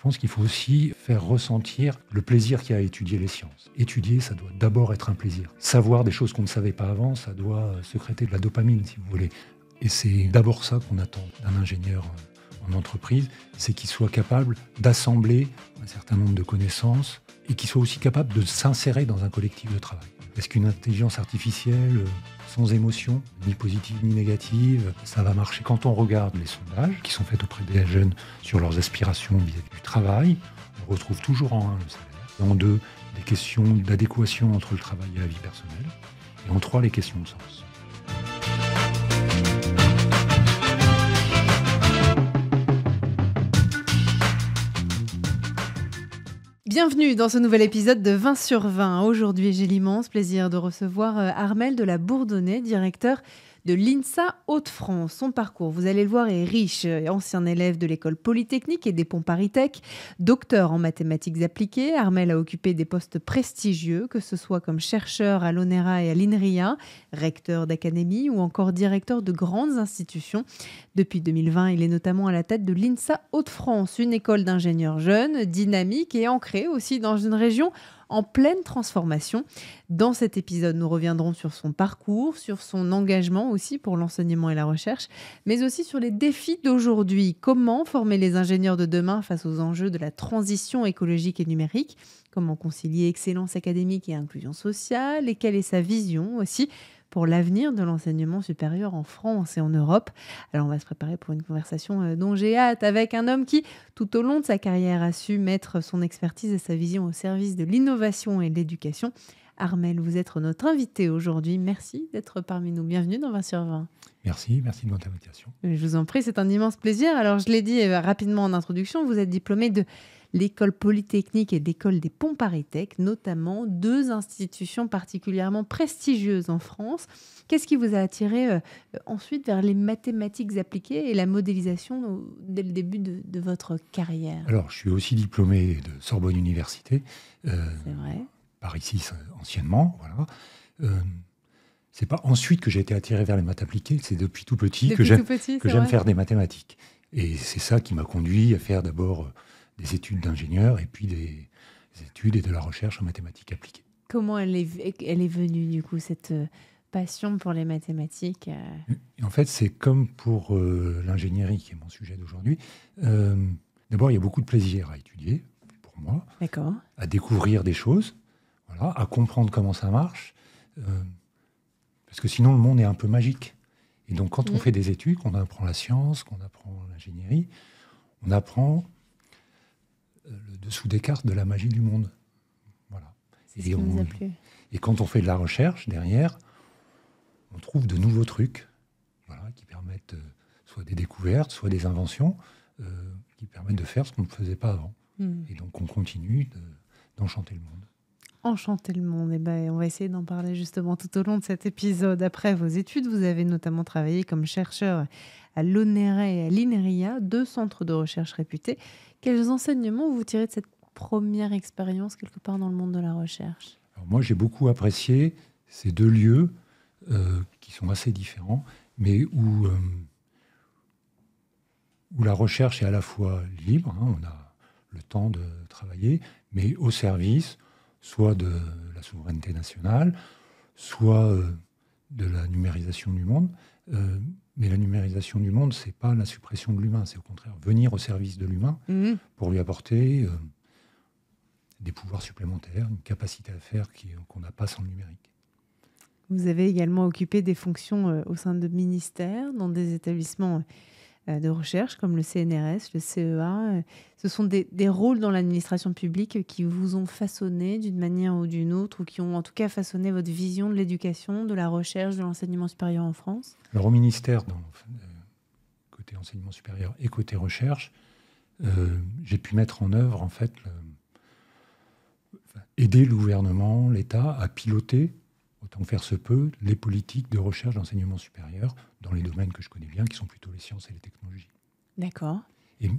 pense qu'il faut aussi faire ressentir le plaisir qu'il y a à étudier les sciences. Étudier, ça doit d'abord être un plaisir. Savoir des choses qu'on ne savait pas avant, ça doit sécréter de la dopamine, si vous voulez. Et c'est d'abord ça qu'on attend d'un ingénieur en entreprise, c'est qu'il soit capable d'assembler un certain nombre de connaissances et qu'il soit aussi capable de s'insérer dans un collectif de travail. Est-ce qu'une intelligence artificielle sans émotion, ni positive ni négative, ça va marcher? Quand on regarde les sondages qui sont faits auprès des jeunes sur leurs aspirations vis-à-vis du travail, on retrouve toujours en 1 le salaire, en 2 des questions d'adéquation entre le travail et la vie personnelle, et en 3 les questions de sens. Bienvenue dans ce nouvel épisode de 20 sur 20. Aujourd'hui, j'ai l'immense plaisir de recevoir Armelle de la Bourdonnais, directeur de l'INSA Hauts-de-France. Son parcours, vous allez le voir, est riche. Ancien élève de l'école polytechnique et des ponts ParisTech, docteur en mathématiques appliquées, Armelle a occupé des postes prestigieux, que ce soit comme chercheur à l'ONERA et à l'INRIA, recteur d'académie ou encore directeur de grandes institutions. Depuis 2020, il est notamment à la tête de l'INSA Hauts-de-France, une école d'ingénieurs jeunes, dynamique et ancrée aussi dans une région en pleine transformation. Dans cet épisode, nous reviendrons sur son parcours, sur son engagement aussi pour l'enseignement et la recherche, mais aussi sur les défis d'aujourd'hui. Comment former les ingénieurs de demain face aux enjeux de la transition écologique et numérique? Comment concilier excellence académique et inclusion sociale? Et quelle est sa vision aussi pour l'avenir de l'enseignement supérieur en France et en Europe? Alors, on va se préparer pour une conversation dont j'ai hâte avec un homme qui, tout au long de sa carrière, a su mettre son expertise et sa vision au service de l'innovation et de l'éducation. Armelle, vous êtes notre invité aujourd'hui. Merci d'être parmi nous. Bienvenue dans 20 sur 20. Merci de votre invitation. Je vous en prie, c'est un immense plaisir. Alors, je l'ai dit rapidement en introduction, vous êtes diplômé de l'école polytechnique et l'école des ponts ParisTech, notamment 2 institutions particulièrement prestigieuses en France. Qu'est-ce qui vous a attiré ensuite vers les mathématiques appliquées et la modélisation dès le début de votre carrière? Alors, je suis aussi diplômé de Sorbonne Université. C'est vrai. Par ici, anciennement, voilà. C'est pas ensuite que j'ai été attiré vers les maths appliquées, c'est depuis tout petit que j'aime faire des mathématiques. Et c'est ça qui m'a conduit à faire d'abord des études d'ingénieur et puis des études et de la recherche en mathématiques appliquées. Comment elle est venue, du coup, cette passion pour les mathématiques? Et en fait, c'est comme pour l'ingénierie, qui est mon sujet d'aujourd'hui. D'abord, il y a beaucoup de plaisir à étudier, pour moi. D'accord. À découvrir des choses, voilà, à comprendre comment ça marche. Parce que sinon, le monde est un peu magique. Et donc, quand on fait des études, qu'on apprend la science, qu'on apprend l'ingénierie, on apprend le dessous des cartes de la magie du monde. Voilà. C'est ce qui nous a plu. Et quand on fait de la recherche, derrière, on trouve de nouveaux trucs, voilà, qui permettent soit des découvertes, soit des inventions, qui permettent de faire ce qu'on ne faisait pas avant. Et donc, on continue d'enchanter le monde. Enchanter le monde. Eh ben, on va essayer d'en parler justement tout au long de cet épisode. Après vos études, vous avez notamment travaillé comme chercheur à l'ONERA et à l'INRIA, 2 centres de recherche réputés. Quels enseignements vous tirez de cette première expérience quelque part dans le monde de la recherche? Alors moi, j'ai beaucoup apprécié ces 2 lieux qui sont assez différents, mais où la recherche est à la fois libre, hein, on a le temps de travailler, mais au service soit de la souveraineté nationale, soit de la numérisation du monde. Mais la numérisation du monde, ce n'est pas la suppression de l'humain, c'est au contraire venir au service de l'humain pour lui apporter des pouvoirs supplémentaires, une capacité à faire qu'on n'a pas sans le numérique. Vous avez également occupé des fonctions au sein de ministères, dans des établissements de recherche comme le CNRS, le CEA. Ce sont des rôles dans l'administration publique qui vous ont façonné d'une manière ou d'une autre, ou qui ont en tout cas façonné votre vision de l'éducation, de la recherche, de l'enseignement supérieur en France? Alors au ministère, côté enseignement supérieur et côté recherche, j'ai pu mettre en œuvre, en fait, aider le gouvernement, l'État à piloter, autant que faire se peut, les politiques de recherche d'enseignement supérieur dans les domaines que je connais bien, qui sont plutôt les sciences et les technologies. D'accord. Et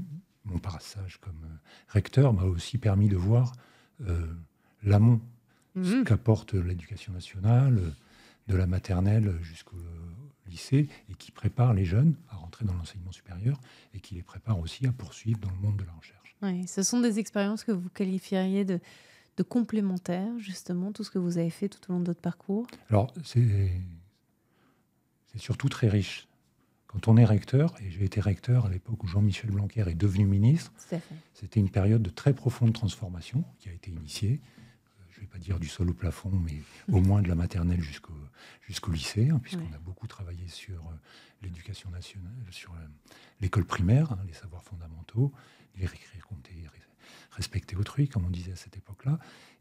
mon passage comme recteur m'a aussi permis de voir l'amont, ce qu'apporte l'éducation nationale, de la maternelle jusqu'au lycée, et qui prépare les jeunes à rentrer dans l'enseignement supérieur, et qui les prépare aussi à poursuivre dans le monde de la recherche. Ouais, ce sont des expériences que vous qualifieriez de complémentaires, justement, tout ce que vous avez fait tout au long de votre parcours? Alors, c'est surtout très riche. Quand on est recteur, et j'ai été recteur à l'époque où Jean-Michel Blanquer est devenu ministre, Tout à fait. c'était une période de très profonde transformation qui a été initiée. Je ne vais pas dire du sol au plafond, mais au moins de la maternelle jusqu'au lycée, hein, puisqu'on a beaucoup travaillé sur l'éducation nationale, sur l'école primaire, hein, les savoirs fondamentaux, lire, écrire, compter, respecter autrui, comme on disait à cette époque-là.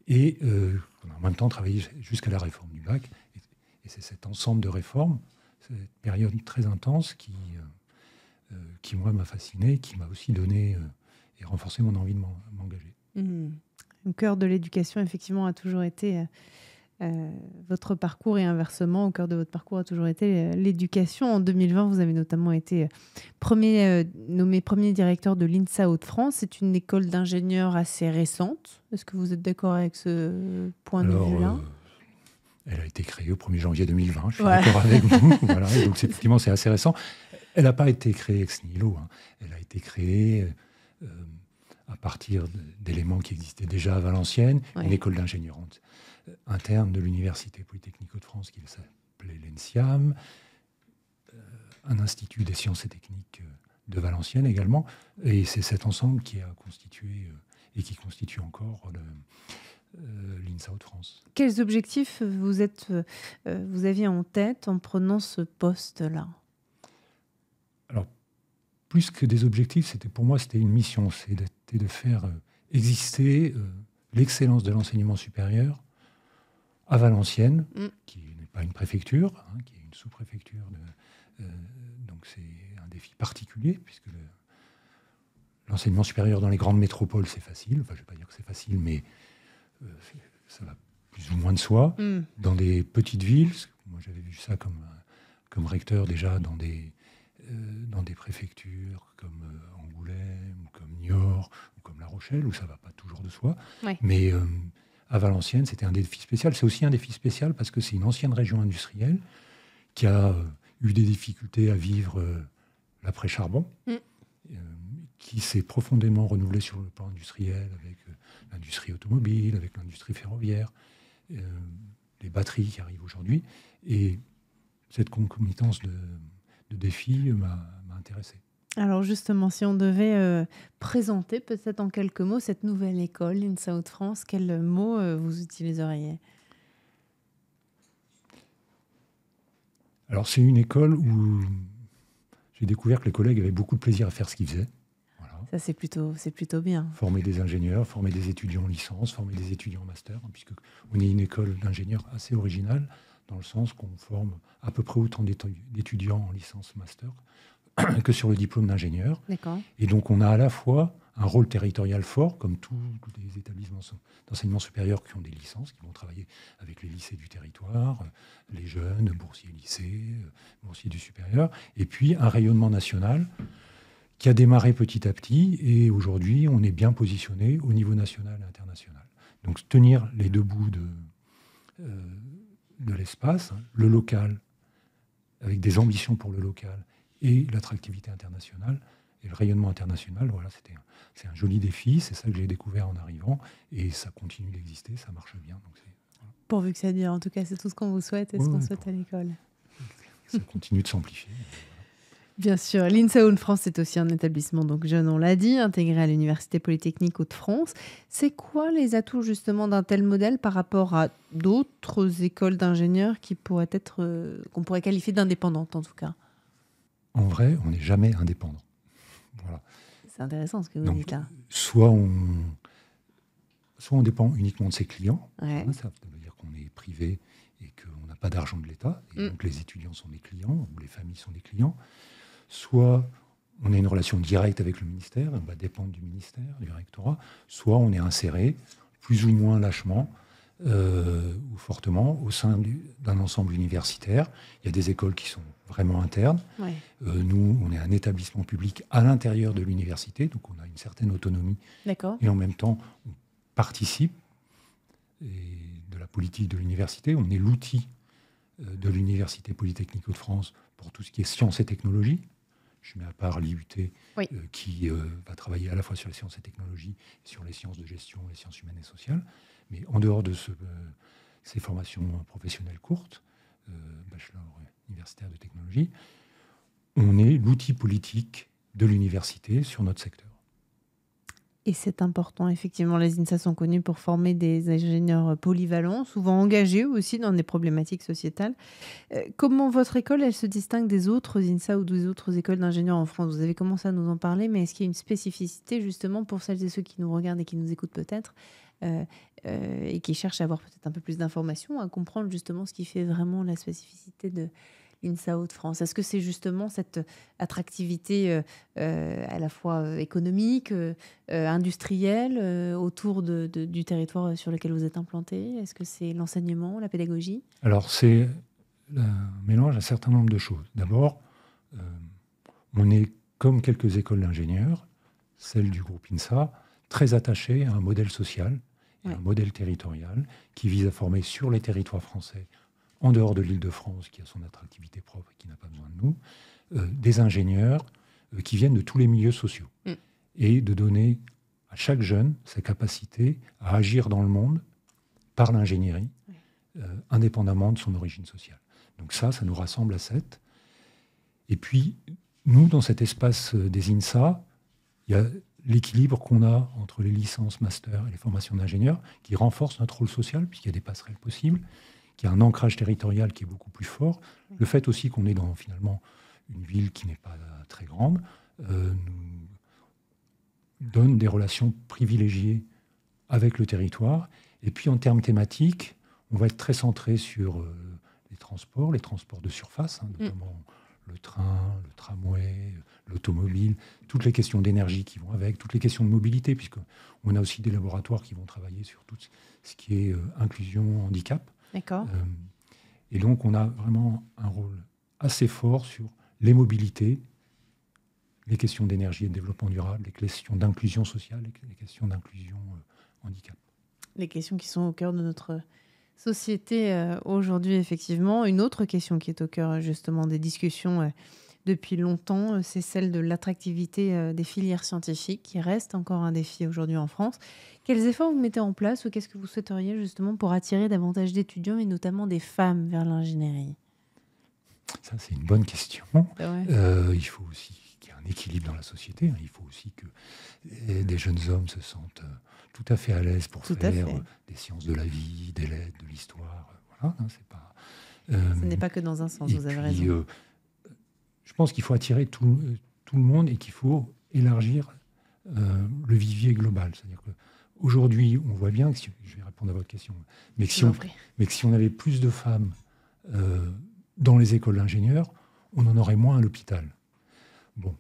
Et on a en même temps travaillé jusqu'à la réforme du bac. Et c'est cet ensemble de réformes, cette période très intense qui moi, m'a fasciné, qui m'a aussi donné et renforcé mon envie de m'engager. Le cœur de l'éducation, effectivement, a toujours été votre parcours, et inversement, au cœur de votre parcours a toujours été l'éducation. En 2020, vous avez notamment été nommé premier directeur de l'INSA Hauts-de-France. C'est une école d'ingénieurs assez récente. Est-ce que vous êtes d'accord avec ce point de vue-là ? Elle a été créée au 1er janvier 2020, je suis d'accord avec vous. Voilà, donc effectivement, c'est assez récent. Elle n'a pas été créée ex nihilo, hein. Elle a été créée à partir d'éléments qui existaient déjà à Valenciennes, une école d'ingénieurs interne de l'Université Polytechnique Hauts-de-France qui s'appelait l'ENSIAM, un institut des sciences et techniques de Valenciennes également. Et c'est cet ensemble qui a constitué et qui constitue encore l'INSA Hauts-de-France. Quels objectifs vous aviez en tête en prenant ce poste-là ? Alors, plus que des objectifs, pour moi, c'était une mission. C'était de faire exister l'excellence de l'enseignement supérieur à Valenciennes, qui n'est pas une préfecture, hein, qui est une sous-préfecture. Donc c'est un défi particulier, puisque l'enseignement supérieur dans les grandes métropoles, c'est facile. Enfin, je ne vais pas dire que c'est facile, mais ça va plus ou moins de soi. Dans des petites villes, moi j'avais vu ça comme recteur déjà dans des préfectures comme Angoulême, ou comme Niort, ou comme La Rochelle, où ça ne va pas toujours de soi. Ouais. Mais à Valenciennes, c'était un défi spécial. C'est aussi un défi spécial parce que c'est une ancienne région industrielle qui a eu des difficultés à vivre l'après-charbon, qui s'est profondément renouvelée sur le plan industriel avec l'industrie automobile, avec l'industrie ferroviaire, les batteries qui arrivent aujourd'hui. Et cette concomitance de défis m'a intéressé. Alors justement, si on devait présenter peut-être en quelques mots cette nouvelle école, l'INSA Hauts-de-France, quel mot vous utiliseriez ? Alors c'est une école où j'ai découvert que les collègues avaient beaucoup de plaisir à faire ce qu'ils faisaient. Voilà. Ça c'est plutôt bien. Former des ingénieurs, former des étudiants en licence, former des étudiants en master, hein, puisqu'on est une école d'ingénieurs assez originale, dans le sens qu'on forme à peu près autant d'étudiants en licence master que sur le diplôme d'ingénieur. D'accord. Et donc on a à la fois un rôle territorial fort, comme tous les établissements d'enseignement supérieur qui ont des licences, qui vont travailler avec les lycées du territoire, les jeunes, boursiers lycées, boursiers du supérieur, et puis un rayonnement national qui a démarré petit à petit, et aujourd'hui on est bien positionné au niveau national et international. Donc tenir les deux bouts de l'espace, hein, le local, avec des ambitions pour le local, et l'attractivité internationale et le rayonnement international, voilà, c'est un joli défi, c'est ça que j'ai découvert en arrivant, et ça continue d'exister, ça marche bien. Donc voilà. Pourvu que ça dure, en tout cas, c'est tout ce qu'on vous souhaite et ce qu'on souhaite à l'école. Ça continue de s'amplifier. Bien sûr, l'INSA Hauts-de-France, c'est aussi un établissement, donc jeune, on l'a dit, intégré à l'Université Polytechnique Hauts-de-France. C'est quoi les atouts justement d'un tel modèle par rapport à d'autres écoles d'ingénieurs qui pourraient être, qu'on pourrait qualifier d'indépendantes en tout cas ? En vrai, on n'est jamais indépendant. Voilà. C'est intéressant ce que vous dites là. Soit on dépend uniquement de ses clients, ouais. Hein, ça veut dire qu'on est privé et qu'on n'a pas d'argent de l'État, et donc les étudiants sont des clients, ou les familles sont des clients. Soit on a une relation directe avec le ministère, on va dépendre du ministère, du rectorat, soit on est inséré, plus ou moins lâchement, ou fortement, au sein d'un ensemble universitaire. Il y a des écoles qui sont vraiment internes. Ouais. Nous, on est un établissement public à l'intérieur de l'université, donc on a une certaine autonomie. D'accord. Et en même temps, on participe de la politique de l'université. On est l'outil de l'Université Polytechnique Hauts-de-France pour tout ce qui est sciences et technologies. Je mets à part l'IUT Oui. qui va travailler à la fois sur les sciences et technologies, et sur les sciences de gestion, les sciences humaines et sociales. Mais en dehors de ces formations professionnelles courtes, bachelor universitaire de technologie, on est l'outil politique de l'université sur notre secteur. Et c'est important, effectivement. Les INSA sont connus pour former des ingénieurs polyvalents, souvent engagés aussi dans des problématiques sociétales. Comment votre école, elle se distingue des autres INSA ou des autres écoles d'ingénieurs en France? Vous avez commencé à nous en parler, mais est-ce qu'il y a une spécificité justement pour celles et ceux qui nous regardent et qui nous écoutent peut-être et qui cherchent à avoir peut-être un peu plus d'informations, à comprendre justement ce qui fait vraiment la spécificité de l'INSA Hauts-de-France? Est-ce que c'est justement cette attractivité à la fois économique, industrielle, autour du territoire sur lequel vous êtes implanté? Est-ce que c'est l'enseignement, la pédagogie? Alors, c'est un mélange d'un certain nombre de choses. D'abord, on est, comme quelques écoles d'ingénieurs, celle du groupe INSA, très attachée à un modèle social et un modèle territorial qui vise à former sur les territoires français, en dehors de l'Île-de-France, qui a son attractivité propre et qui n'a pas besoin de nous, des ingénieurs qui viennent de tous les milieux sociaux. Et de donner à chaque jeune sa capacité à agir dans le monde par l'ingénierie, indépendamment de son origine sociale. Donc ça nous rassemble à 7. Et puis, nous, dans cet espace des INSA, il y a l'équilibre qu'on a entre les licences, masters et les formations d'ingénieurs qui renforce notre rôle social, puisqu'il y a des passerelles possibles, qui a un ancrage territorial qui est beaucoup plus fort. Le fait aussi qu'on est dans, finalement, une ville qui n'est pas très grande, nous donne des relations privilégiées avec le territoire. Et puis, en termes thématiques, on va être très centré sur les transports de surface, notamment le train, le tramway, l'automobile, toutes les questions d'énergie qui vont avec, toutes les questions de mobilité, puisqu'on a aussi des laboratoires qui vont travailler sur tout ce qui est inclusion, handicap. D'accord. Et donc, on a vraiment un rôle assez fort sur les mobilités, les questions d'énergie et de développement durable, les questions d'inclusion sociale, les questions d'inclusion handicap. Les questions qui sont au cœur de notre société aujourd'hui, effectivement. Une autre question qui est au cœur justement des discussions depuis longtemps, c'est celle de l'attractivité des filières scientifiques, qui reste encore un défi aujourd'hui en France. Quels efforts vous mettez en place ou qu'est-ce que vous souhaiteriez justement pour attirer davantage d'étudiants et notamment des femmes vers l'ingénierie? Ça, c'est une bonne question. Il faut aussi qu'il y ait un équilibre dans la société. Il faut aussi que des jeunes hommes se sentent tout à fait à l'aise pour faire des sciences de la vie, des lettres, de l'histoire. Voilà, c'est pas, ce n'est pas que dans un sens, vous avez raison. Je pense qu'il faut attirer tout le monde et qu'il faut élargir le vivier global. C'est-à-dire qu'aujourd'hui, on voit bien, je vais répondre à votre question, mais que si on avait plus de femmes dans les écoles d'ingénieurs, on en aurait moins à l'hôpital. Bon.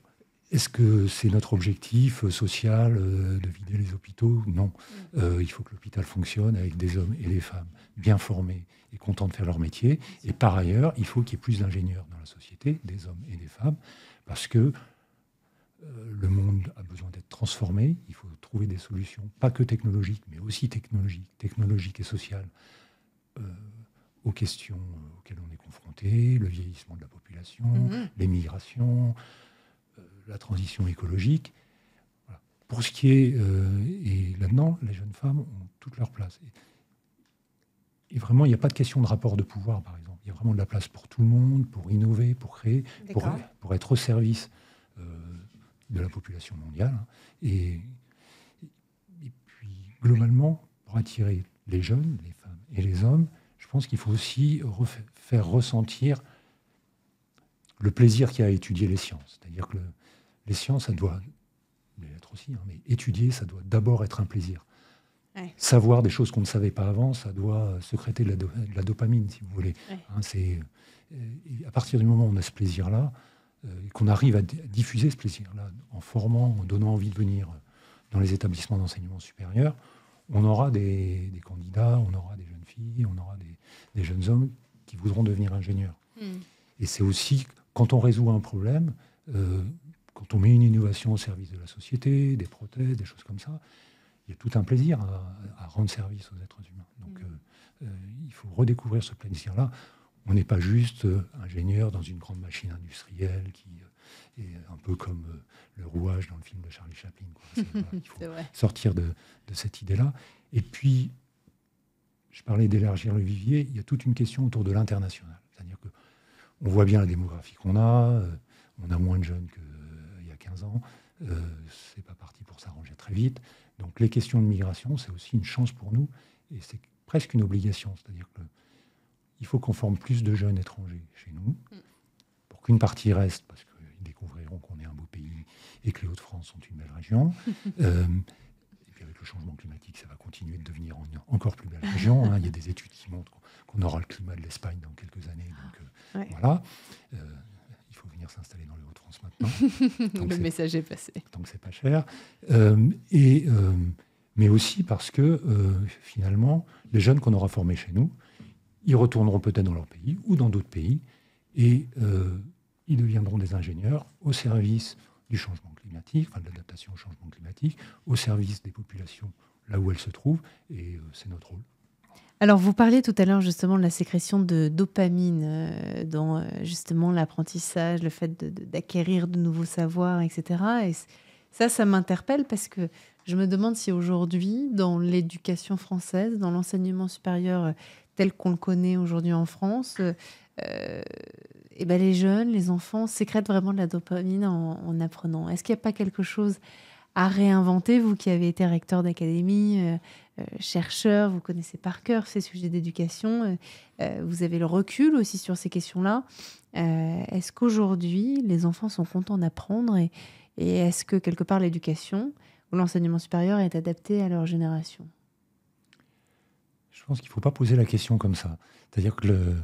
Est-ce que c'est notre objectif social de vider les hôpitaux? Non. Il faut que l'hôpital fonctionne avec des hommes et des femmes bien formés et contents de faire leur métier. Et par ailleurs, il faut qu'il y ait plus d'ingénieurs dans la société, des hommes et des femmes, parce que le monde a besoin d'être transformé. Il faut trouver des solutions, pas que technologiques, mais aussi technologiques et sociales, aux questions auxquelles on est confronté, le vieillissement de la population, les migrations, la transition écologique. Voilà. Pour ce qui est... et là-dedans, les jeunes femmes ont toute leur place. Et vraiment, il n'y a pas de question de rapport de pouvoir, par exemple. Il y a vraiment de la place pour tout le monde, pour innover, pour créer, pour être au service de la population mondiale. Et puis, globalement, pour attirer les jeunes, les femmes et les hommes, je pense qu'il faut aussi faire ressentir le plaisir qu'il y a à étudier les sciences. C'est-à-dire que les sciences, ça doit l'être aussi, mais étudier, ça doit d'abord être un plaisir. Ouais. Savoir des choses qu'on ne savait pas avant, ça doit sécréter de la dopamine, si vous voulez. Ouais. À partir du moment où on a ce plaisir-là, et qu'on arrive à diffuser ce plaisir-là, en formant, en donnant envie de venir dans les établissements d'enseignement supérieur, on aura des candidats, on aura des jeunes filles, on aura des jeunes hommes qui voudront devenir ingénieurs. Et c'est aussi, quand on résout un problème, quand on met une innovation au service de la société, des prothèses, des choses comme ça, il y a tout un plaisir à rendre service aux êtres humains. Donc il faut redécouvrir ce plaisir-là. On n'est pas juste ingénieur dans une grande machine industrielle Et un peu comme le rouage dans le film de Charlie Chaplin, quoi. Voilà, il faut C'est vrai. sortir de cette idée-là. Et puis, je parlais d'élargir le vivier, il y a toute une question autour de l'international. C'est-à-dire qu'on voit bien la démographie qu'on a, on a moins de jeunes qu'il y a 15 ans, c'est pas parti pour s'arranger très vite. Donc les questions de migration, c'est aussi une chance pour nous, et c'est presque une obligation. C'est-à-dire qu'il faut qu'on forme plus de jeunes étrangers chez nous, pour qu'une partie reste, parce qu'ils découvriront qu'on est un beau pays et que les Hauts-de-France sont une belle région. Et puis avec le changement climatique, ça va continuer de devenir une encore plus belle région, hein. Il y a des études qui montrent qu'on aura le climat de l'Espagne dans quelques années. Donc voilà. Il faut venir s'installer dans les Hauts-de-France maintenant. Le message est passé. Tant que c'est pas cher. Mais aussi parce que finalement, les jeunes qu'on aura formés chez nous, ils retourneront peut-être dans leur pays ou dans d'autres pays, et ils deviendront des ingénieurs au service du changement climatique, enfin de l'adaptation au changement climatique, au service des populations là où elles se trouvent, et c'est notre rôle. Alors, vous parliez tout à l'heure justement de la sécrétion de dopamine dans justement l'apprentissage, le fait d'acquérir de nouveaux savoirs, etc. Et ça m'interpelle parce que je me demande si aujourd'hui, dans l'éducation française, dans l'enseignement supérieur tel qu'on le connaît aujourd'hui en France, les jeunes, les enfants sécrètent vraiment de la dopamine en apprenant. Est-ce qu'il n'y a pas quelque chose à réinventer, vous qui avez été recteur d'académie, chercheur, vous connaissez par cœur ces sujets d'éducation, vous avez le recul aussi sur ces questions-là. Est-ce qu'aujourd'hui, les enfants sont contents d'apprendre et est-ce que quelque part l'éducation ou l'enseignement supérieur est adapté à leur génération ? Je pense qu'il ne faut pas poser la question comme ça. C'est-à-dire que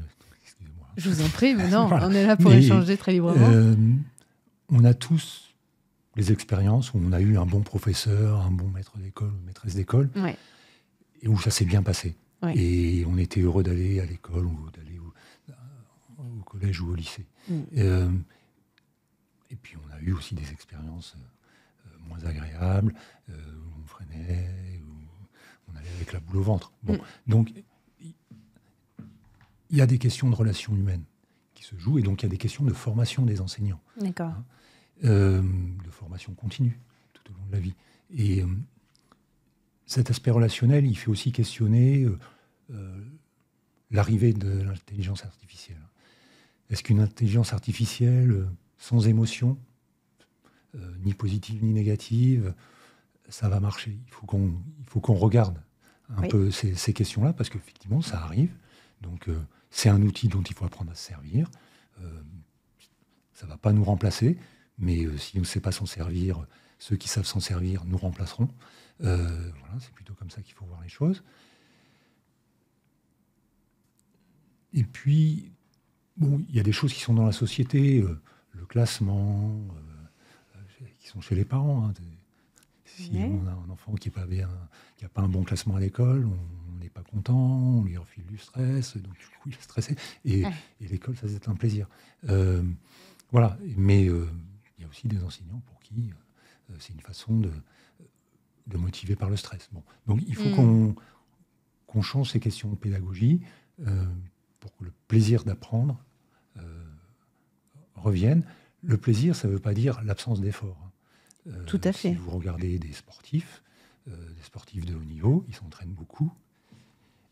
Excusez-moi. Je vous en prie, mais non, Voilà. On est là pour échanger très librement. On a tous les expériences où on a eu un bon professeur, un bon maître d'école ou maîtresse d'école, Ouais. et où ça s'est bien passé. Ouais. Et on était heureux d'aller à l'école ou d'aller au collège ou au lycée. Et puis on a eu aussi des expériences moins agréables, où on freinait, où on allait avec la boule au ventre. Bon, donc il y a des questions de relations humaines qui se jouent, et donc il y a des questions de formation des enseignants. D'accord. Hein, de formation continue tout au long de la vie. Et cet aspect relationnel, il fait aussi questionner l'arrivée de l'intelligence artificielle. Est-ce qu'une intelligence artificielle sans émotion, ni positive ni négative, ça va marcher? Il faut qu'on regarde un peu ces questions-là, parce qu'effectivement, ça arrive. Donc, c'est un outil dont il faut apprendre à se servir. Ça ne va pas nous remplacer, mais si on ne sait pas s'en servir, ceux qui savent s'en servir nous remplaceront. Voilà, c'est plutôt comme ça qu'il faut voir les choses. Et puis, bon, il y a des choses qui sont dans la société, le classement, qui sont chez les parents. Hein. Si on a un enfant qui n'a pas un bon classement à l'école, on n'est pas content, on lui refile du stress, donc du coup il est stressé. Et l'école, ça c'est un plaisir. Voilà, mais il y a aussi des enseignants pour qui c'est une façon de motiver par le stress. Bon. Donc il faut qu'on change ces questions de pédagogie pour que le plaisir d'apprendre revienne. Le plaisir, ça ne veut pas dire l'absence d'effort. Tout à fait. Si vous regardez des sportifs de haut niveau, ils s'entraînent beaucoup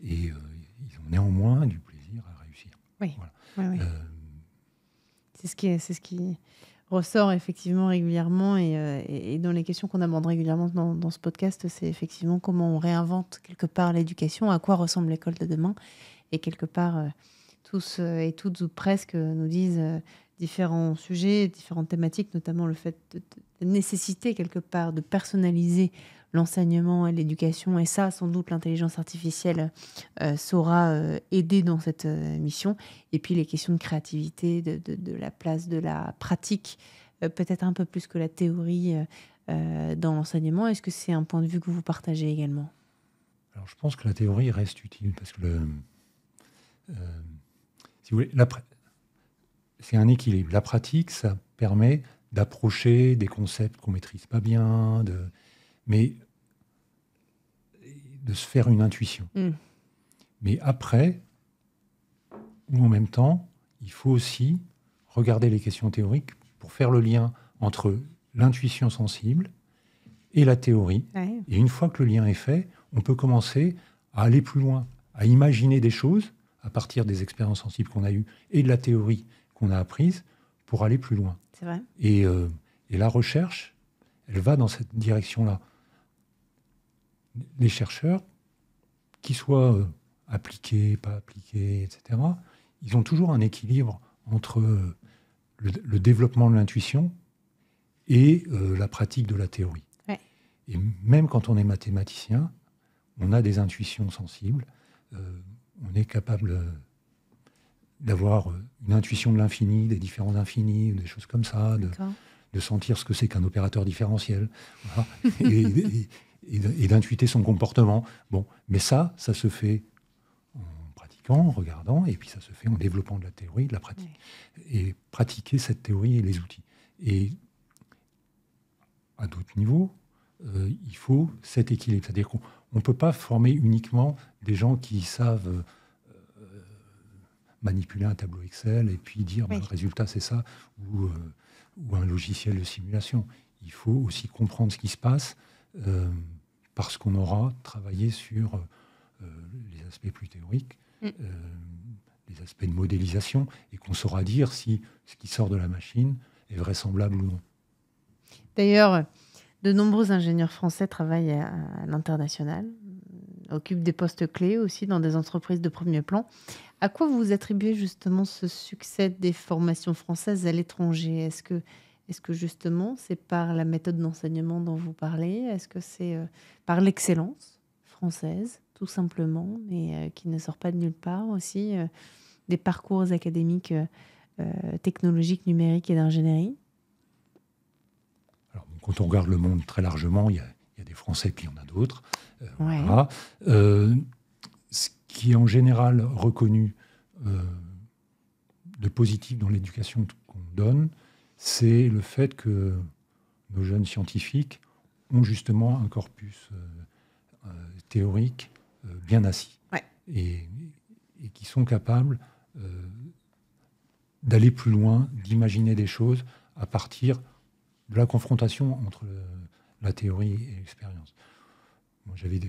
et ils ont néanmoins du plaisir à réussir. Oui. Voilà. Oui. C'est ce qui ressort effectivement régulièrement et dans les questions qu'on aborde régulièrement dans ce podcast, c'est effectivement comment on réinvente quelque part l'éducation, à quoi ressemble l'école de demain, et quelque part tous et toutes ou presque nous disent différents sujets, différentes thématiques, notamment le fait de nécessiter quelque part de personnaliser l'enseignement et l'éducation, et ça, sans doute, l'intelligence artificielle saura aider dans cette mission. Et puis les questions de créativité, de la place de la pratique, peut-être un peu plus que la théorie dans l'enseignement. Est-ce que c'est un point de vue que vous partagez également ? Alors, je pense que la théorie reste utile, parce que si vous voulez, c'est un équilibre. La pratique, ça permet d'approcher des concepts qu'on ne maîtrise pas bien, mais de se faire une intuition. Mais après, ou en même temps, il faut aussi regarder les questions théoriques pour faire le lien entre l'intuition sensible et la théorie. Ouais. Et une fois que le lien est fait, on peut commencer à aller plus loin, à imaginer des choses à partir des expériences sensibles qu'on a eues et de la théorie qu'on a apprise pour aller plus loin. C'est vrai. Et la recherche, elle va dans cette direction-là. Les chercheurs, qu'ils soient appliqués, pas appliqués, etc., ils ont toujours un équilibre entre le développement de l'intuition et la pratique de la théorie. Ouais. Et même quand on est mathématicien, on a des intuitions sensibles. On est capable d'avoir une intuition de l'infini, des différents infinis, des choses comme ça, de sentir ce que c'est qu'un opérateur différentiel, voilà, et d'intuiter son comportement. Bon, mais ça se fait en pratiquant, en regardant, et puis ça se fait en développant de la théorie, de la pratique. Ouais. Et pratiquer cette théorie et les outils. Et à d'autres niveaux, il faut cet équilibre. C'est-à-dire qu'on ne peut pas former uniquement des gens qui savent manipuler un tableau Excel et puis dire le résultat c'est ça, ou un logiciel de simulation. Il faut aussi comprendre ce qui se passe parce qu'on aura travaillé sur les aspects plus théoriques, les aspects de modélisation, et qu'on saura dire si ce qui sort de la machine est vraisemblable ou non. D'ailleurs, de nombreux ingénieurs français travaillent à l'international, occupent des postes clés aussi dans des entreprises de premier plan. À quoi vous attribuez justement ce succès des formations françaises à l'étranger ? Est-ce que justement c'est par la méthode d'enseignement dont vous parlez ? Est-ce que c'est par l'excellence française, tout simplement, mais qui ne sort pas de nulle part aussi, des parcours académiques, technologiques, numériques et d'ingénierie ? Alors, quand on regarde le monde très largement, il y a des Français, puis il y en a d'autres. Ouais. Voilà. Ce qui est en général reconnu de positif dans l'éducation qu'on donne, c'est le fait que nos jeunes scientifiques ont justement un corpus théorique bien assis. Ouais. Et qui sont capables d'aller plus loin, d'imaginer des choses à partir de la confrontation entre la théorie et l'expérience. Moi, j'avais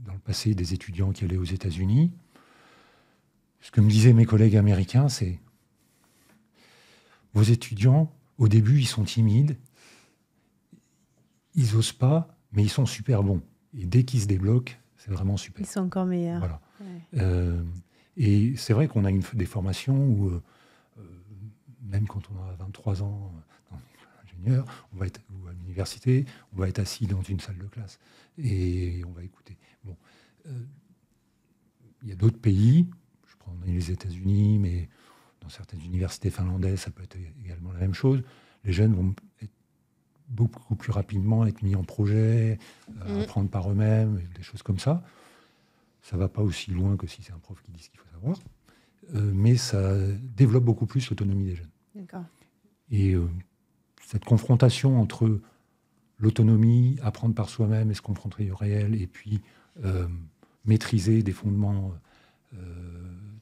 dans le passé des étudiants qui allaient aux États-Unis. Ce que me disaient mes collègues américains, c'est vos étudiants, au début, ils sont timides, ils n'osent pas, mais ils sont super bons. Et dès qu'ils se débloquent, c'est vraiment super. Ils sont encore meilleurs. Voilà. Ouais. Et c'est vrai qu'on a des formations où, même quand on a 23 ans, ingénieur, on va être, ou à l'université, on va être assis dans une salle de classe et on va écouter. Bon, il y a d'autres pays, je prends les États-Unis, mais dans certaines universités finlandaises, ça peut être également la même chose. Les jeunes vont être beaucoup plus rapidement être mis en projet, apprendre par eux-mêmes, des choses comme ça. Ça ne va pas aussi loin que si c'est un prof qui dit ce qu'il faut savoir, mais ça développe beaucoup plus l'autonomie des jeunes. D'accord. Et cette confrontation entre l'autonomie, apprendre par soi-même et se confronter au réel, et puis maîtriser des fondements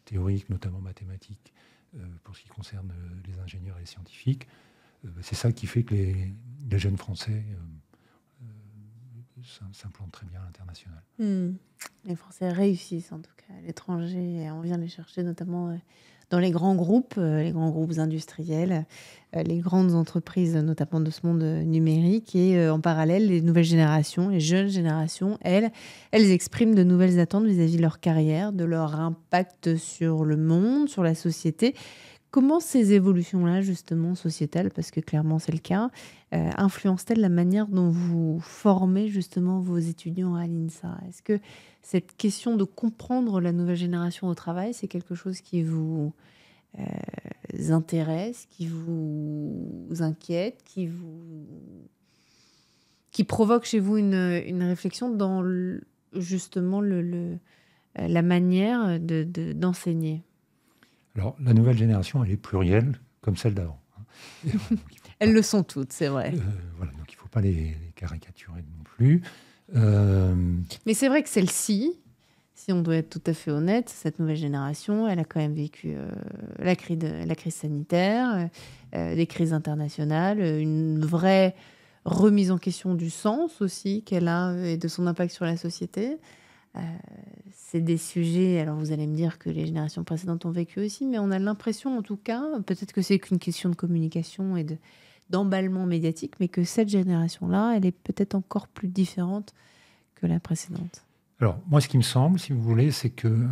théoriques, notamment mathématiques, pour ce qui concerne les ingénieurs et les scientifiques, c'est ça qui fait que les jeunes Français s'implantent très bien à l'international. Les Français réussissent en tout cas à l'étranger, et on vient les chercher notamment dans les grands groupes industriels, les grandes entreprises, notamment de ce monde numérique. Et en parallèle, les nouvelles générations, les jeunes générations, elles expriment de nouvelles attentes vis-à-vis de leur carrière, de leur impact sur le monde, sur la société. Comment ces évolutions-là, justement, sociétales, parce que clairement c'est le cas, influencent-elles la manière dont vous formez justement vos étudiants à l'INSA ? Est-ce que cette question de comprendre la nouvelle génération au travail, c'est quelque chose qui vous intéresse, qui vous inquiète, qui provoque chez vous une réflexion dans justement la manière d'enseigner ? Alors, la nouvelle génération, elle est plurielle, comme celle d'avant. Elles le sont toutes, c'est vrai. Voilà, donc il ne faut pas les caricaturer non plus. Mais c'est vrai que celle-ci, si on doit être tout à fait honnête, cette nouvelle génération, elle a quand même vécu la crise sanitaire, des crises internationales, une vraie remise en question du sens aussi qu'elle a et de son impact sur la société. C'est des sujets, alors vous allez me dire que les générations précédentes ont vécu aussi, mais on a l'impression en tout cas, peut-être que c'est qu'une question de communication et d'emballement médiatique, mais que cette génération-là, elle est peut-être encore plus différente que la précédente. Alors, moi, ce qui me semble, si vous voulez, c'est que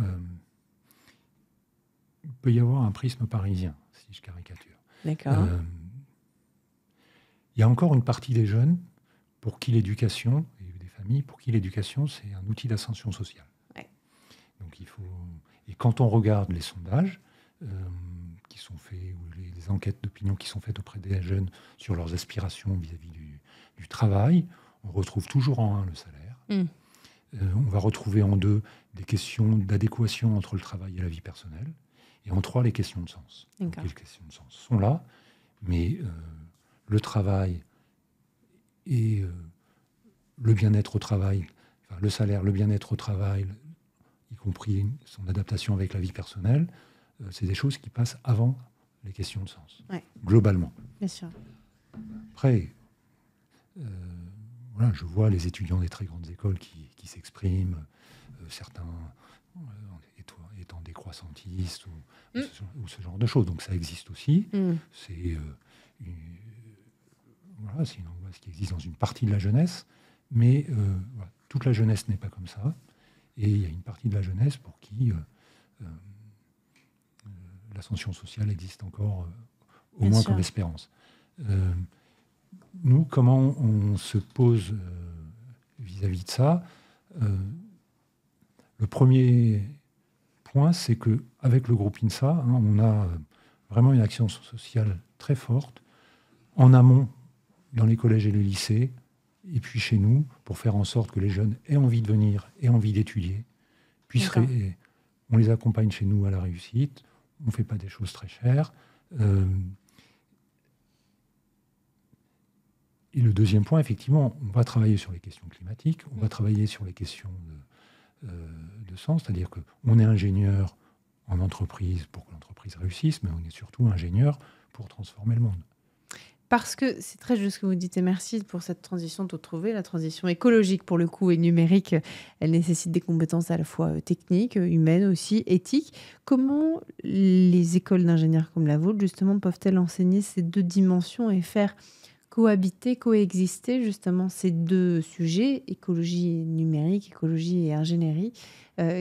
il peut y avoir un prisme parisien, si je caricature. D'accord. Il y a encore une partie des jeunes pour qui l'éducation, et des familles, pour qui l'éducation, c'est un outil d'ascension sociale. Ouais. Donc, et quand on regarde les sondages qui sont faits, ou les enquêtes d'opinion qui sont faites auprès des jeunes sur leurs aspirations vis-à-vis du travail, on retrouve toujours en 1 le salaire. On va retrouver en 2 des questions d'adéquation entre le travail et la vie personnelle. Et en 3, les questions de sens. Donc, les questions de sens sont là, mais le travail et le bien-être au travail, enfin, le salaire, le bien-être au travail, y compris son adaptation avec la vie personnelle, c'est des choses qui passent avant les questions de sens, globalement. Bien sûr. Après, voilà, je vois les étudiants des très grandes écoles qui s'expriment, certains étant décroissantistes ou ce genre de choses. Donc ça existe aussi. C'est c'est une angoisse qui existe dans une partie de la jeunesse, mais voilà, toute la jeunesse n'est pas comme ça. Et il y a une partie de la jeunesse pour qui l'ascension sociale existe encore, au moins comme espérance. Nous, comment on se pose vis-à-vis de ça? Le premier point, c'est qu'avec le groupe INSA, on a vraiment une action sociale très forte, en amont, dans les collèges et les lycées, et puis chez nous, pour faire en sorte que les jeunes aient envie de venir, aient envie d'étudier, on les accompagne chez nous à la réussite, on ne fait pas des choses très chères. Et le deuxième point, effectivement, on va travailler sur les questions climatiques, on va travailler sur les questions de sens, c'est-à-dire qu'on est ingénieur en entreprise pour que l'entreprise réussisse, mais on est surtout ingénieur pour transformer le monde. Parce que c'est très juste ce que vous dites, et merci pour cette transition toute trouvée, la transition écologique pour le coup et numérique, elle nécessite des compétences à la fois techniques, humaines aussi, éthiques. Comment les écoles d'ingénieurs comme la vôtre, justement, peuvent-elles enseigner ces 2 dimensions et faire cohabiter, coexister justement ces 2 sujets, écologie numérique, écologie et ingénierie,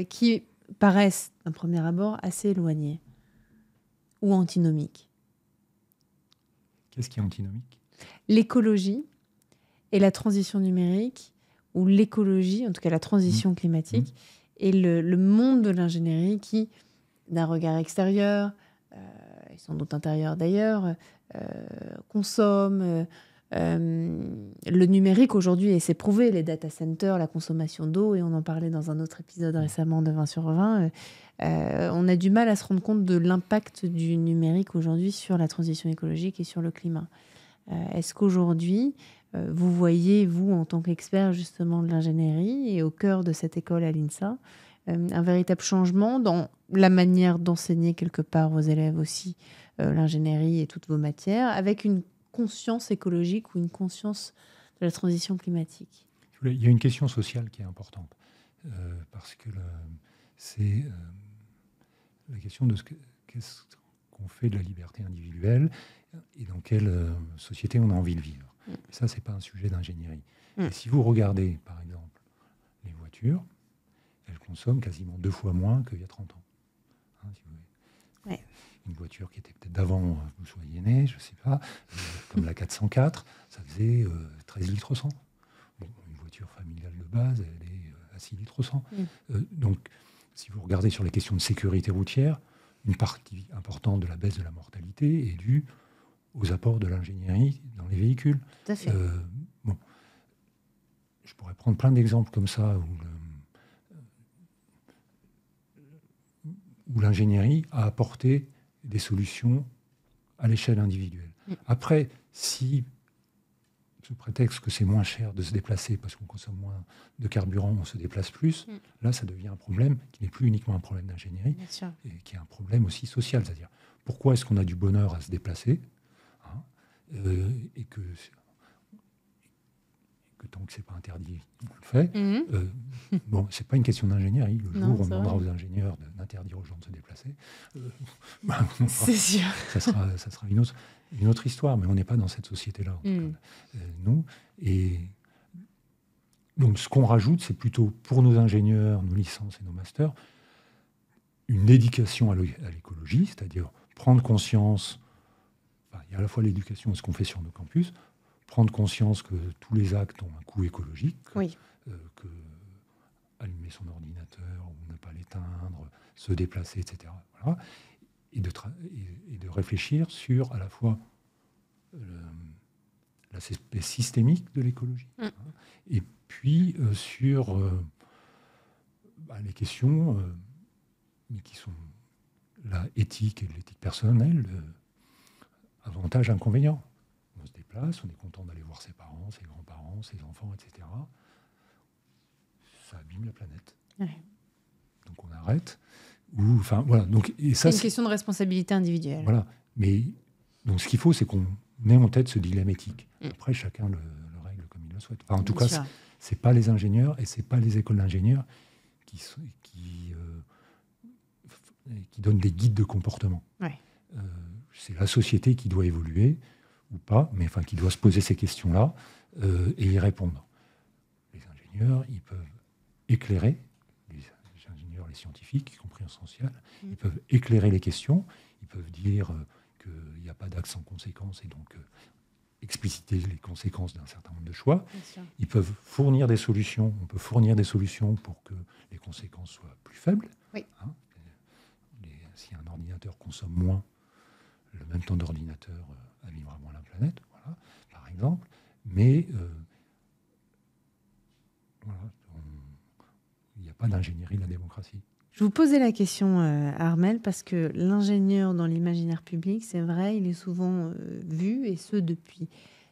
qui paraissent d'un premier abord assez éloignés ou antinomiques? Qu'est-ce qui est antinomique? L'écologie et la transition numérique, ou l'écologie, en tout cas la transition climatique, et le monde de l'ingénierie qui, d'un regard extérieur, et sans doute intérieur d'ailleurs, consomme. Le numérique aujourd'hui, et c'est prouvé, les data centers, la consommation d'eau, et on en parlait dans un autre épisode récemment de 20 sur 20, on a du mal à se rendre compte de l'impact du numérique aujourd'hui sur la transition écologique et sur le climat. Est-ce qu'aujourd'hui, vous voyez, vous, en tant qu'expert justement de l'ingénierie et au cœur de cette école à l'INSA, un véritable changement dans la manière d'enseigner quelque part aux élèves aussi l'ingénierie et toutes vos matières, avec une conscience écologique ou une conscience de la transition climatique? Il y a une question sociale qui est importante, parce que c'est la question de qu'est-ce qu'on fait de la liberté individuelle et dans quelle société on a envie de vivre. Et ça, ce n'est pas un sujet d'ingénierie. Et si vous regardez, par exemple, les voitures, elles consomment quasiment 2 fois moins qu'il y a 30 ans. Si vous voulez. Ouais. Une voiture qui était peut-être d'avant, vous soyez né, je ne sais pas, comme la 404, ça faisait 13 litres au 100. Bon, une voiture familiale de base, elle est à 6 litres au 100. Donc, si vous regardez sur les questions de sécurité routière, une partie importante de la baisse de la mortalité est due aux apports de l'ingénierie dans les véhicules. Tout à fait. Je pourrais prendre plein d'exemples comme ça où l'ingénierie a apporté des solutions à l'échelle individuelle. Après, si sous prétexte que c'est moins cher de se déplacer parce qu'on consomme moins de carburant, on se déplace plus. Là, ça devient un problème qui n'est plus uniquement un problème d'ingénierie, et qui est un problème aussi social. C'est-à-dire, pourquoi est-ce qu'on a du bonheur à se déplacer, hein, et que tant que c'est pas interdit, on le fait. Bon, c'est pas une question d'ingénierie. Le jour où on demandera aux ingénieurs d'interdire aux gens de se déplacer, c'est sûr. Ça sera une autre histoire, mais on n'est pas dans cette société-là, en tout cas, nous. Et donc, ce qu'on rajoute, c'est plutôt pour nos ingénieurs, nos licences et nos masters, une éducation à l'écologie, c'est-à-dire prendre conscience. Il y a à la fois l'éducation et ce qu'on fait sur nos campus, prendre conscience que tous les actes ont un coût écologique, que allumer son ordinateur ou ne pas l'éteindre, se déplacer, etc. Voilà. Et de réfléchir sur à la fois l'aspect systémique de l'écologie, hein, et puis sur les questions mais qui sont la éthique et l'éthique personnelle, avantages, inconvénients. On se déplace, on est content d'aller voir ses parents, ses grands-parents, ses enfants, etc. Ça abîme la planète. Donc on arrête. Voilà. Donc, et ça, c'est une question de responsabilité individuelle. Voilà. Mais donc ce qu'il faut, c'est qu'on ait en tête ce dilemme éthique. Après, chacun le règle comme il le souhaite. En tout cas, c'est pas les ingénieurs et c'est pas les écoles d'ingénieurs qui donnent des guides de comportement. C'est la société qui doit évoluer ou pas, mais qui doit se poser ces questions-là et y répondre. Les ingénieurs, ils peuvent éclairer, les ingénieurs, les scientifiques, y compris en sciences sociales, ils peuvent éclairer les questions, ils peuvent dire qu'il n'y a pas d'axe sans conséquence et donc expliciter les conséquences d'un certain nombre de choix. Ils peuvent fournir des solutions, on peut fournir des solutions pour que les conséquences soient plus faibles. Hein, si un ordinateur consomme moins, le même temps d'ordinateur abîmera moins la planète, voilà, par exemple. Mais il n'y a pas d'ingénierie de la démocratie. Je vous posais la question, Armel, parce que l'ingénieur dans l'imaginaire public, c'est vrai, il est souvent vu, et ce depuis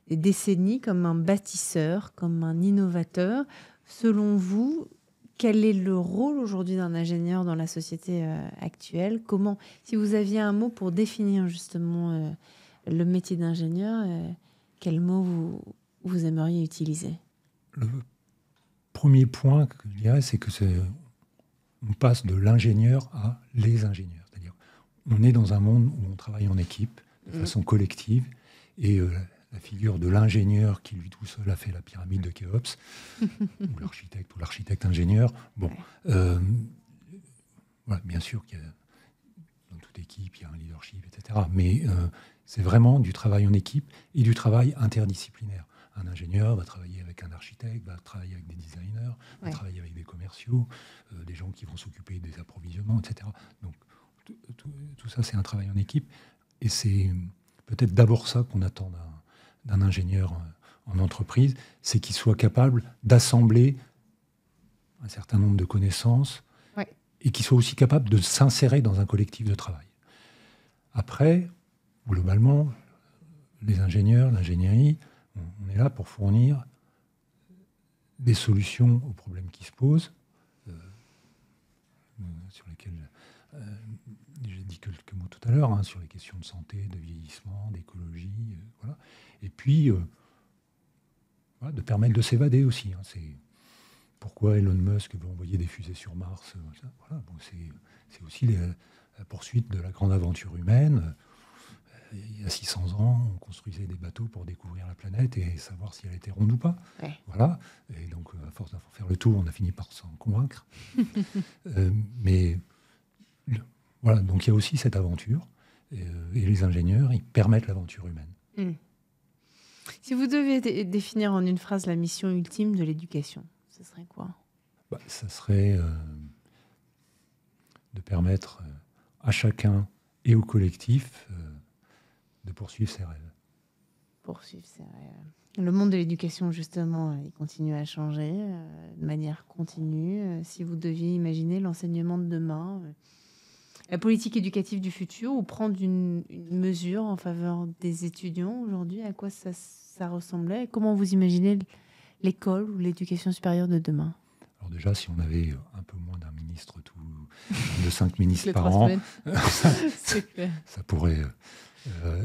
des décennies, comme un bâtisseur, comme un innovateur. Selon vous, quel est le rôle aujourd'hui d'un ingénieur dans la société actuelle ? Comment, si vous aviez un mot pour définir justement le métier d'ingénieur, quel mot vous aimeriez utiliser ? Le premier point que je dirais, c'est que on passe de l'ingénieur à les ingénieurs. C'est-à-dire, on est dans un monde où on travaille en équipe, de façon collective, et la figure de l'ingénieur qui, lui tout seul, a fait la pyramide de Khéops, ou l'architecte ingénieur. Bon, voilà, bien sûr qu'il y a, dans toute équipe, il y a un leadership, etc. Mais c'est vraiment du travail en équipe et du travail interdisciplinaire. Un ingénieur va travailler avec un architecte, va travailler avec des designers, va travailler avec des commerciaux, des gens qui vont s'occuper des approvisionnements, etc. Donc tout ça, c'est un travail en équipe. Et c'est peut-être d'abord ça qu'on attend d'un ingénieur en entreprise, c'est qu'il soit capable d'assembler un certain nombre de connaissances et qu'il soit aussi capable de s'insérer dans un collectif de travail. Après, globalement, les ingénieurs, l'ingénierie, on est là pour fournir des solutions aux problèmes qui se posent, sur lesquels j'ai dit quelques mots tout à l'heure, sur les questions de santé, de vieillissement, d'écologie, voilà. Et puis, de permettre de s'évader aussi. C'est pourquoi Elon Musk veut envoyer des fusées sur Mars. Voilà. Bon, c'est aussi la poursuite de la grande aventure humaine. Il y a 600 ans, on construisait des bateaux pour découvrir la planète et savoir si elle était ronde ou pas. Voilà. Et donc, à force d'en faire le tour, on a fini par s'en convaincre. Mais voilà, donc il y a aussi cette aventure. Et les ingénieurs, ils permettent l'aventure humaine. Si vous deviez définir en une phrase la mission ultime de l'éducation, ce serait quoi ? Ça serait de permettre à chacun et au collectif de poursuivre ses rêves. Poursuivre ses rêves. Le monde de l'éducation, justement, il continue à changer de manière continue. Si vous deviez imaginer l'enseignement de demain, la politique éducative du futur, ou prendre une mesure en faveur des étudiants aujourd'hui, à quoi ça ça ressemblait. Comment vous imaginez l'école ou l'éducation supérieure de demain? Alors déjà, si on avait un peu moins d'un ministre de 5 ministres Les par 3 an, semaines. C'est clair. ça pourrait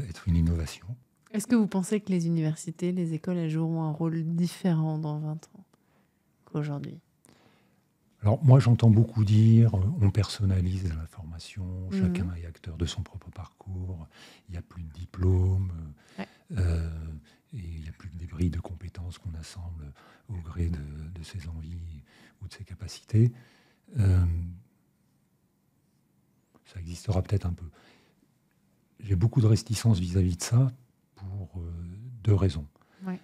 être une innovation. Est-ce que vous pensez que les universités, les écoles, elles joueront un rôle différent dans 20 ans qu'aujourd'hui? Alors moi, j'entends beaucoup dire, on personnalise la formation, chacun est acteur de son propre parcours, il n'y a plus de diplôme, Ouais. et il n'y a plus que des brilles de compétences qu'on assemble au gré de ses envies ou de ses capacités. Ça existera peut-être un peu. J'ai beaucoup de réticences vis-à-vis de ça pour 2 raisons. Ouais.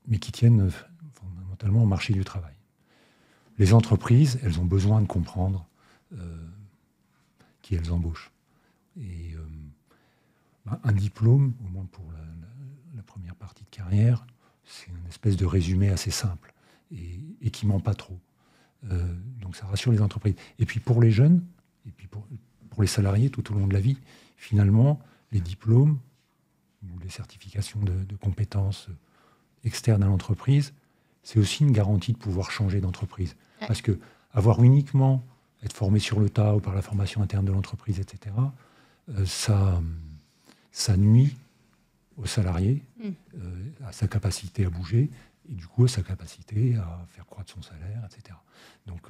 Mais qui tiennent fondamentalement au marché du travail. Les entreprises, elles ont besoin de comprendre qui elles embauchent. Et un diplôme, au moins pour la première partie de carrière, c'est une espèce de résumé assez simple et qui ment pas trop. Donc ça rassure les entreprises. Et puis pour les jeunes, et puis pour les salariés tout au long de la vie, finalement, les diplômes ou les certifications de compétences externes à l'entreprise, c'est aussi une garantie de pouvoir changer d'entreprise. Ouais. Parce que avoir uniquement être formé sur le tas ou par la formation interne de l'entreprise, etc., ça nuit au salarié, à sa capacité à bouger, et du coup à sa capacité à faire croître son salaire, etc. Donc,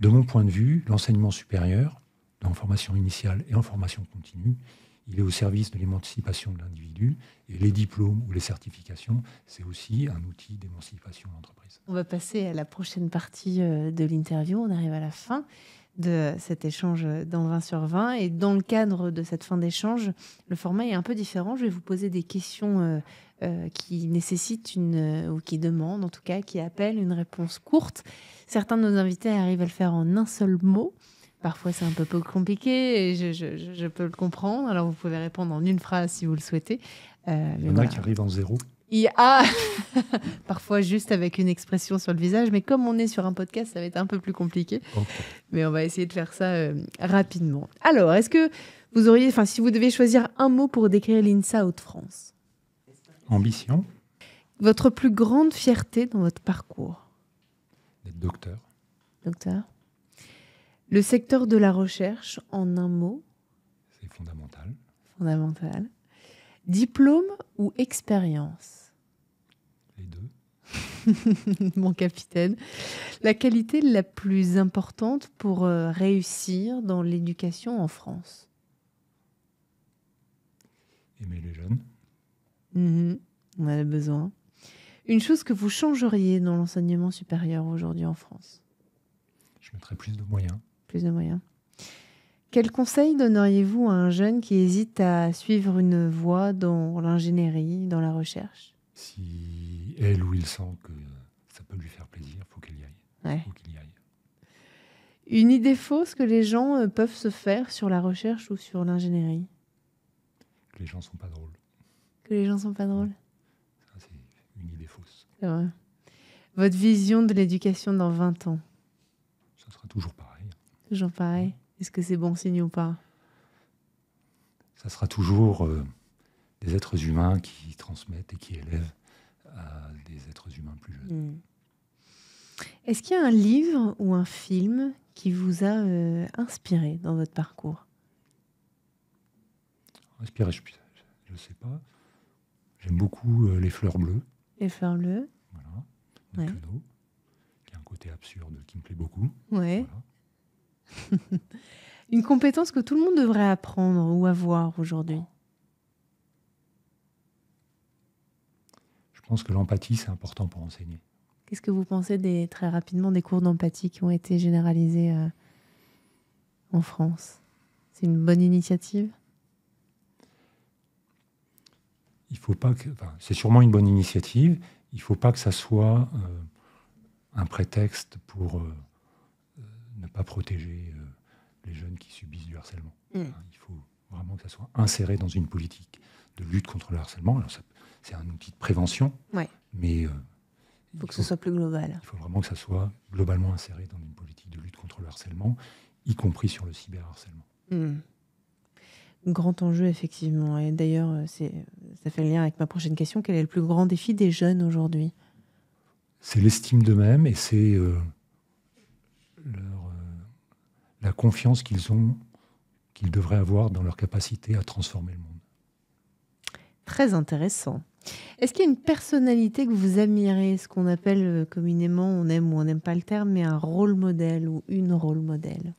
de mon point de vue, l'enseignement supérieur, en formation initiale et en formation continue, il est au service de l'émancipation de l'individu, et les diplômes ou les certifications, c'est aussi un outil d'émancipation de l'entreprise. On va passer à la prochaine partie de l'interview. On arrive à la fin de cet échange dans 20 sur 20. Et dans le cadre de cette fin d'échange, le format est un peu différent. Je vais vous poser des questions qui nécessitent ou qui demandent, en tout cas, qui appellent une réponse courte. Certains de nos invités arrivent à le faire en un seul mot. Parfois, c'est un peu compliqué et je peux le comprendre. Alors, vous pouvez répondre en une phrase si vous le souhaitez. Il y en a qui arrivent en 0. Il y a parfois juste avec une expression sur le visage, mais comme on est sur un podcast, ça va être un peu plus compliqué. Okay. Mais on va essayer de faire ça rapidement. Alors, est-ce que vous auriez, si vous deviez choisir un mot pour décrire l'INSA Hauts-de-France? Ambition. Votre plus grande fierté dans votre parcours? D'être docteur. Docteur. Le secteur de la recherche, en un mot? C'est fondamental. Fondamental. Diplôme ou expérience? Les deux. Mon capitaine. La qualité la plus importante pour réussir dans l'éducation en France? Aimer les jeunes. On en a besoin. Une chose que vous changeriez dans l'enseignement supérieur aujourd'hui en France? Je mettrais plus de moyens. Plus de moyens. Quel conseil donneriez-vous à un jeune qui hésite à suivre une voie dans l'ingénierie, dans la recherche? Si elle ou il sent que ça peut lui faire plaisir, il faut qu'il y aille. Ouais. Faut qu'il y aille. Une idée fausse que les gens peuvent se faire sur la recherche ou sur l'ingénierie? Que les gens sont pas drôles. Que les gens sont pas drôles? Ça, c'est une idée fausse. C'est vrai. Votre vision de l'éducation dans 20 ans? Ça sera toujours pareil. Toujours pareil. Est-ce que c'est bon signe ou pas? Ça sera toujours des êtres humains qui transmettent et qui élèvent à des êtres humains plus jeunes. Est-ce qu'il y a un livre ou un film qui vous a inspiré dans votre parcours? Inspiré, je ne sais pas. J'aime beaucoup Les Fleurs Bleues. Les Fleurs Bleues. Voilà. De Ouais. Queneau, qui a un côté absurde qui me plaît beaucoup. Ouais. Voilà. Une compétence que tout le monde devrait apprendre ou avoir aujourd'hui? Je pense que l'empathie, c'est important pour enseigner. Qu'est-ce que vous pensez très rapidement des cours d'empathie qui ont été généralisés en France? C'est une bonne initiative? Il faut pas que, c'est sûrement une bonne initiative. Il ne faut pas que ça soit un prétexte pour ne pas protéger les jeunes qui subissent du harcèlement. Il faut vraiment que ça soit inséré dans une politique de lutte contre le harcèlement. Alors c'est un outil de prévention, mais il faut que ce soit plus global. Il faut vraiment que ça soit globalement inséré dans une politique de lutte contre le harcèlement, y compris sur le cyberharcèlement. Grand enjeu, effectivement. Et d'ailleurs, ça fait le lien avec ma prochaine question. Quel est le plus grand défi des jeunes aujourd'hui ? C'est l'estime d'eux-mêmes et c'est la confiance qu'ils devraient avoir dans leur capacité à transformer le monde. Très intéressant. Est-ce qu'il y a une personnalité que vous admirez, ce qu'on appelle communément, on aime ou on n'aime pas le terme, mais un rôle modèle ou une rôle modèle ?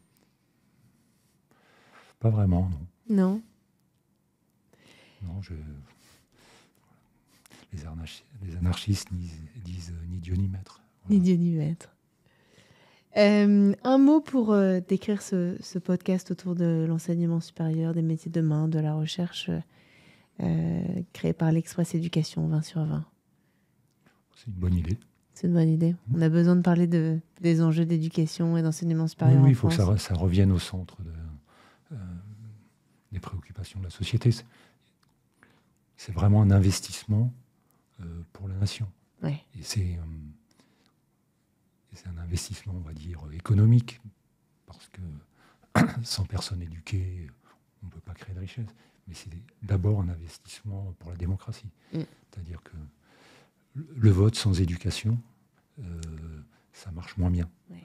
Pas vraiment, non. Non ? Non, les anarchistes disent ni Dieu ni maître. Voilà. Ni Dieu ni maître. Un mot pour décrire ce podcast autour de l'enseignement supérieur, des métiers de demain, de la recherche créé par l'Express Éducation 20 sur 20. C'est une bonne idée. C'est une bonne idée. On a besoin de parler des enjeux d'éducation et d'enseignement supérieur. Oui, il faut que ça revienne au centre des préoccupations de la société. C'est vraiment un investissement pour la nation. Ouais. Et c'est un investissement, on va dire, économique, parce que sans personne éduquée, on ne peut pas créer de richesse. Mais c'est d'abord un investissement pour la démocratie. C'est-à-dire que le vote sans éducation, ça marche moins bien. Ouais.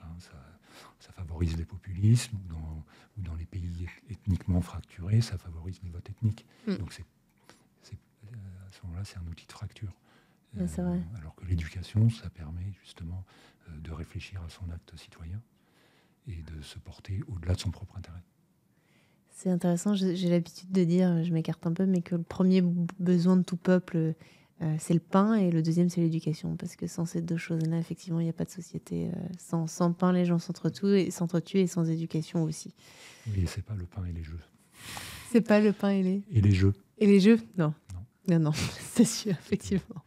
Ça favorise les populismes, ou dans les pays ethniquement fracturés, ça favorise les votes ethniques. Donc à ce moment-là, c'est un outil de fracture. C'est vrai. Alors que l'éducation, ça permet justement de réfléchir à son acte citoyen et de se porter au-delà de son propre intérêt. C'est intéressant, j'ai l'habitude de dire, je m'écarte un peu, mais que le premier besoin de tout peuple, c'est le pain, et le deuxième, c'est l'éducation. Parce que sans ces deux choses-là, effectivement, il n'y a pas de société. Sans pain, les gens s'entretuent, et sans éducation aussi. Oui, et c'est pas le pain et les jeux. C'est pas le pain et les jeux. Et les jeux ? Non, c'est sûr, effectivement.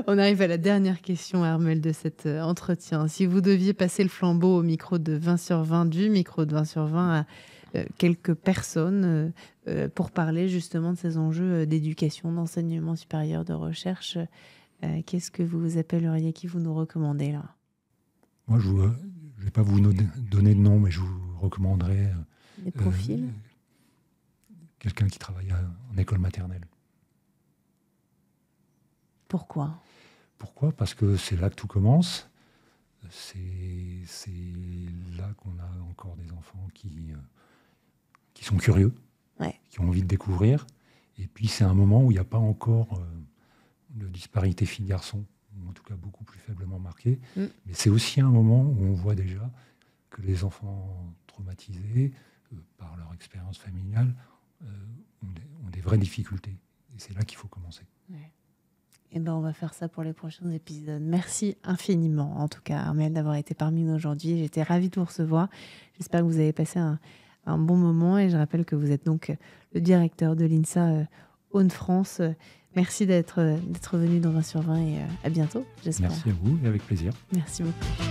On arrive à la dernière question, Armelle, de cet entretien. Si vous deviez passer le flambeau au micro de 20 sur 20, du micro de 20 sur 20 à quelques personnes pour parler justement de ces enjeux d'éducation, d'enseignement supérieur, de recherche, qu'est-ce que vous appelleriez, qui vous nous recommandez là ? Moi, je ne vais pas vous donner de nom, mais je vous recommanderais des profils. Quelqu'un qui travaille en école maternelle. Pourquoi ? Parce que c'est là que tout commence. C'est là qu'on a encore des enfants qui sont curieux, qui ont envie de découvrir. Et puis c'est un moment où il n'y a pas encore de disparité filles-garçons, ou en tout cas beaucoup plus faiblement marquée. Mais c'est aussi un moment où on voit déjà que les enfants traumatisés par leur expérience familiale ont des vraies difficultés. Et c'est là qu'il faut commencer. Ouais. Eh ben, on va faire ça pour les prochains épisodes. Merci infiniment, en tout cas, Armelle, d'avoir été parmi nous aujourd'hui. J'étais ravie de vous recevoir. J'espère que vous avez passé un bon moment. Et je rappelle que vous êtes donc le directeur de l'INSA Hauts-de-France. Merci d'être venu dans 20 sur 20 et à bientôt, j'espère. Merci à vous et avec plaisir. Merci beaucoup.